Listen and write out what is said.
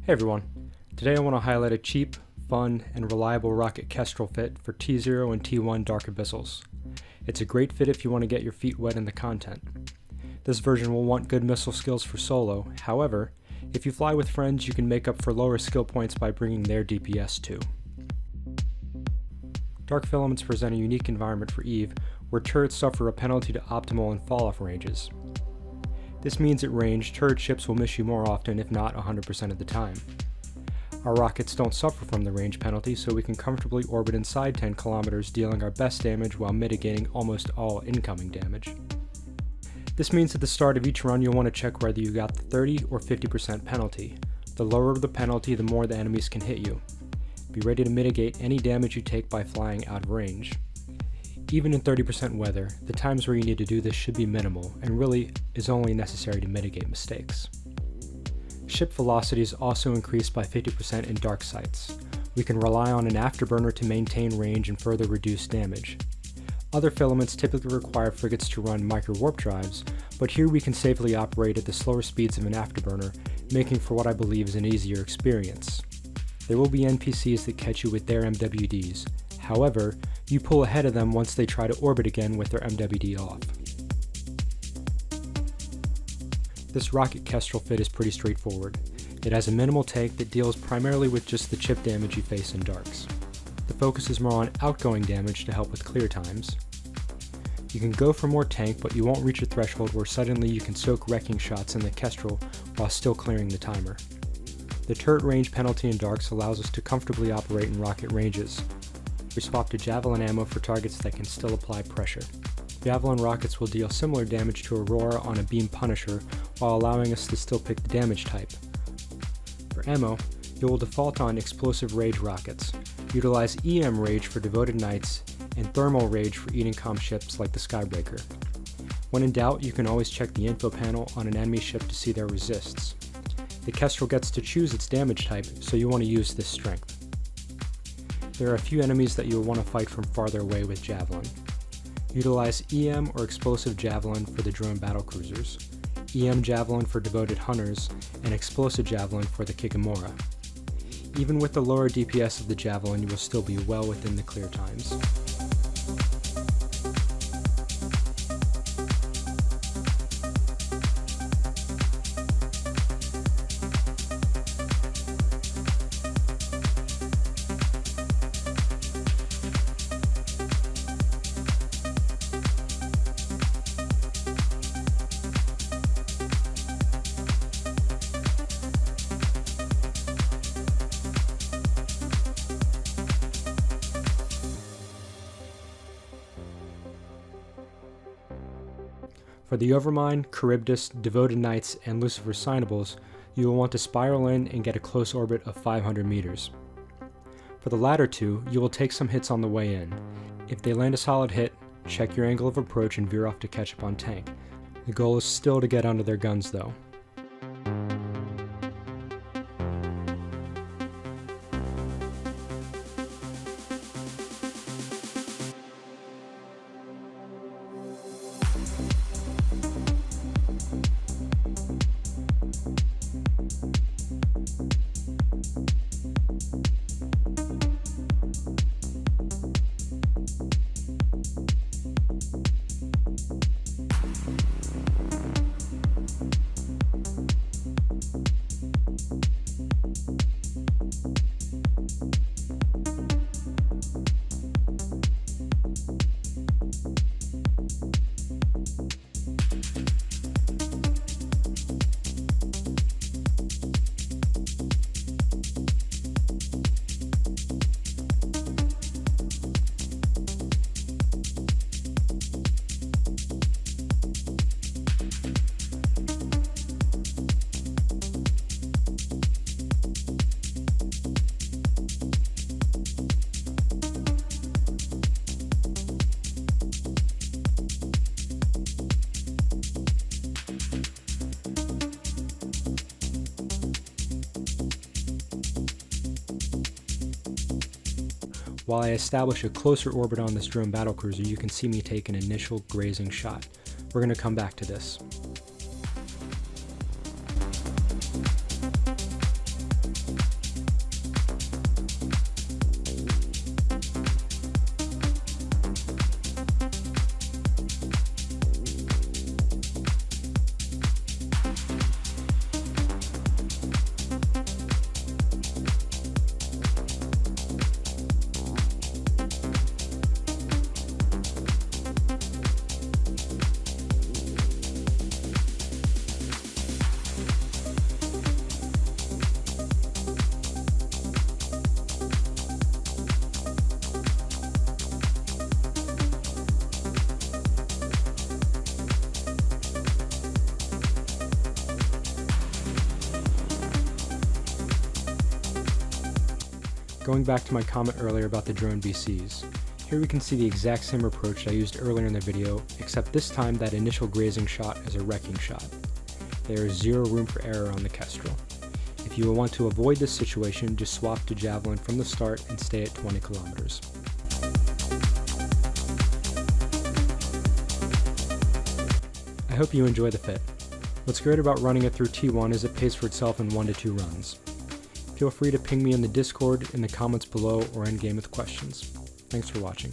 Hey everyone, today I want to highlight a cheap, fun, and reliable rocket Kestrel Fit for T0 and T1 Dark Abyssals. It's a great fit if you want to get your feet wet in the content. This version will want good missile skills for solo, however, if you fly with friends you can make up for lower skill points by bringing their DPS too. Dark filaments present a unique environment for Eve, where turrets suffer a penalty to optimal and fall-off ranges. This means at range, turret ships will miss you more often, if not 100% of the time. Our rockets don't suffer from the range penalty, so we can comfortably orbit inside 10 kilometers, dealing our best damage while mitigating almost all incoming damage. This means at the start of each run you'll want to check whether you got the 30 or 50% penalty. The lower the penalty, the more the enemies can hit you. Be ready to mitigate any damage you take by flying out of range. Even in 30% weather, the times where you need to do this should be minimal and really is only necessary to mitigate mistakes. Ship velocities also increase by 50% in dark sites. We can rely on an Afterburner to maintain range and further reduce damage. Other filaments typically require frigates to run micro-warp drives, but here we can safely operate at the slower speeds of an Afterburner, making for what I believe is an easier experience. There will be NPCs that catch you with their MWDs. However, you pull ahead of them once they try to orbit again with their MWD off. This rocket Kestrel Fit is pretty straightforward. It has a minimal tank that deals primarily with just the chip damage you face in darks. The focus is more on outgoing damage to help with clear times. You can go for more tank, but you won't reach a threshold where suddenly you can soak wrecking shots in the Kestrel while still clearing the timer. The turret range penalty in darks allows us to comfortably operate in rocket ranges. We swap to Javelin ammo for targets that can still apply pressure. Javelin rockets will deal similar damage to Aurora on a beam Punisher while allowing us to still pick the damage type. For ammo, you will default on explosive rage rockets, utilize EM rage for devoted knights, and thermal rage for eating comm ships like the Skybreaker. When in doubt, you can always check the info panel on an enemy ship to see their resists. The Kestrel gets to choose its damage type, so you want to use this strength. There are a few enemies that you'll want to fight from farther away with Javelin. Utilize EM or Explosive Javelin for the drone battlecruisers, EM Javelin for devoted hunters, and Explosive Javelin for the Kikamura. Even with the lower DPS of the Javelin, you will still be well within the clear times. For the Overmind, Charybdis, Devoted Knights, and Lucifer Signables, you will want to spiral in and get a close orbit of 500 meters. For the latter two, you will take some hits on the way in. If they land a solid hit, check your angle of approach and veer off to catch up on tank. The goal is still to get under their guns though. While I establish a closer orbit on this drone battlecruiser, you can see me take an initial grazing shot. We're going to come back to this. Going back to my comment earlier about the drone BCs, here we can see the exact same approach I used earlier in the video, except this time that initial grazing shot is a wrecking shot. There is zero room for error on the Kestrel. If you want to avoid this situation, just swap to Javelin from the start and stay at 20 kilometers. I hope you enjoy the Fit. What's great about running it through T1 is it pays for itself in 1 to 2 runs. Feel free to ping me in the Discord, in the comments below, or in game with questions. Thanks for watching.